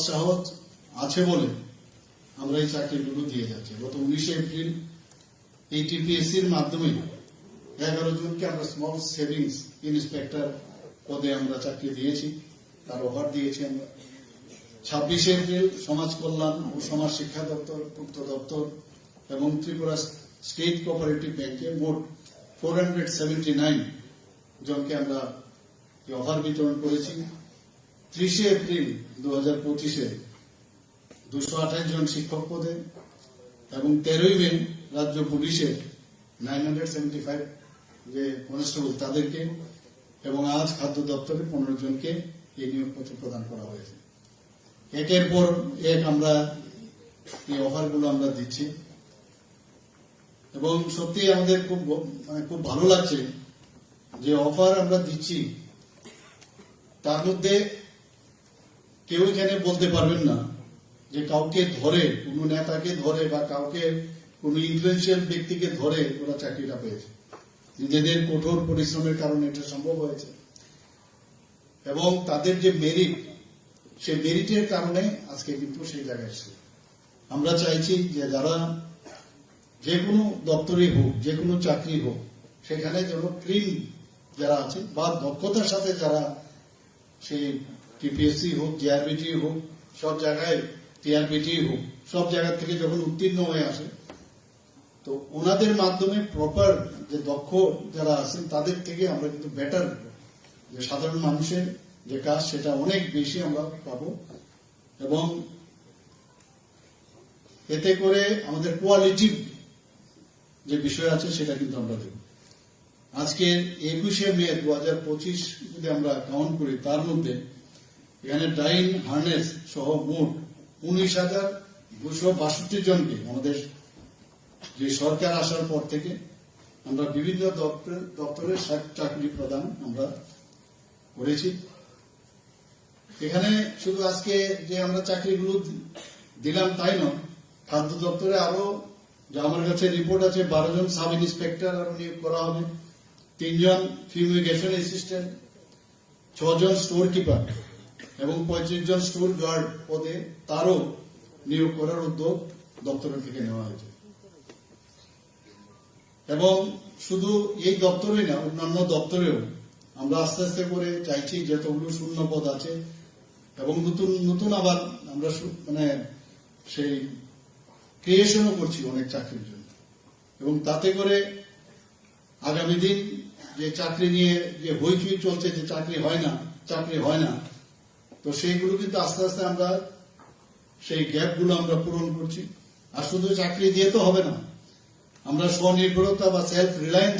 সাহস আছে বলে আমরা এই চাকরিগুলো দিয়ে যাচ্ছি। গত 19 এপ্রিল এই টিপিএসসির মাধ্যমে 11 জনকে আমরা স্মল সেভিংস ইন্সপেক্টর পদে আমরা চাকরি দিয়েছি, তার অফার দিয়েছি আমরা। 26 এপ্রিল সমাজ কল্যাণ ও সমাজ শিক্ষা দপ্তর, পূর্ত দপ্তর এবং ত্রিপুরা স্টেট কোঅপারেটিভ ব্যাংকে মোট 479 জনকে আমরা অফার বিতরণ করেছি। 30 এপ্রিল 2025-এ 228 জন শিক্ষক পদে এবং 13 মে রাজ্য পুলিশের 975 যে কনস্টেবল তাদেরকে এবং আজ খাদ্য দপ্তরে 15 জনকে এই নিয়োগপত্র প্রদান করা হয়েছে। একের পর এক আমরা এই অফারগুলো আমরা দিচ্ছি এবং সত্যি আমাদের খুব ভালো লাগছে যে অফার আমরা দিচ্ছি। তার মধ্যে কেউ এখানে বলতে পারবেন না যে কাউকে ধরে, কোনো নেতাকে ধরে বা কাউকে কোন ইনফ্লুয়েন্সিয়াল ব্যক্তিকে ধরে ওরা চাকরিটা পেয়েছে। নিজেদের কঠোর পরিশ্রমের কারণে এটা সম্ভব হয়েছে এবং তাদের যে মেরিট, সেই মেরিটের কারণে আজকে কিন্তু সেই জায়গায় এসেছে। আমরা চাইছি যে যারা যে কোনো দপ্তরে হোক, যে কোনো চাকরি হোক, সেখানে যেন ক্লিন যারা আছে বা দক্ষতার সাথে যারা সেই টিপিএসসি হোক, জিআরবিটি হোক, সব জায়গায় টিআরবিটি হোক, সব জায়গা থেকে যখন উত্তীর্ণ হয়ে আসে তো ওনাদের মাধ্যমে প্রপার যে দক্ষ যারা আছেন তাদের থেকে আমরা কিন্তু বেটার যে সাধারণ মানুষের যে কাজ সেটা অনেক বেশি আমরা পাবো এবং এতে করে আমাদের কোয়ালিটিভ যে বিষয় আছে সেটা কিন্তু আমরা দেব। আজকে 21শে মে 2025 যদি আমরা কাউন্ট করি, তার মধ্যে এখানে ডাইন হার্নেস সহ মোট 19,262 জনকে আমাদের যে সরকার আসার পর থেকে আমরা বিভিন্ন দপ্তরে চাকরি প্রদান আমরা করেছি। এখানে শুধু আজকে যে আমরা চাকরিগুলো দিলাম তাই নয়, খাদ্য দপ্তরে আরো যে আমার কাছে রিপোর্ট আছে 12 জন সাব ইন্সপেক্টর আরো নিয়োগ করা হবে, 3 জন ফিউমিগেশন অ্যাসিস্ট্যান্ট, 6 জন স্টোর কিপার এবং 35 জন স্টোর গার্ড পদে তারও নিয়োগ করার উদ্যোগ দপ্তরের থেকে নেওয়া হয়েছে। এবং শুধু এই দপ্তরে না, অন্যান্য দপ্তরেও আমরা আস্তে আস্তে করে চাইছি যতগুলো শূন্য পদ আছে এবং নতুন নতুন আবার আমরা মানে সেই ক্রিয়েশনও করছি অনেক চাকরির জন্য এবং তাতে করে আগামী দিন যে চাকরি নিয়ে যে হইচই চলছে যে চাকরি হয় না, তো সেইগুলো কিন্তু আস্তে আস্তে আমরা সেই গ্যাপগুলো আমরা পূরণ করছি। আর শুধু চাকরি দিয়ে তো হবে না, আমরা স্বনির্ভরতা বা সেলফ রিলায়েন্স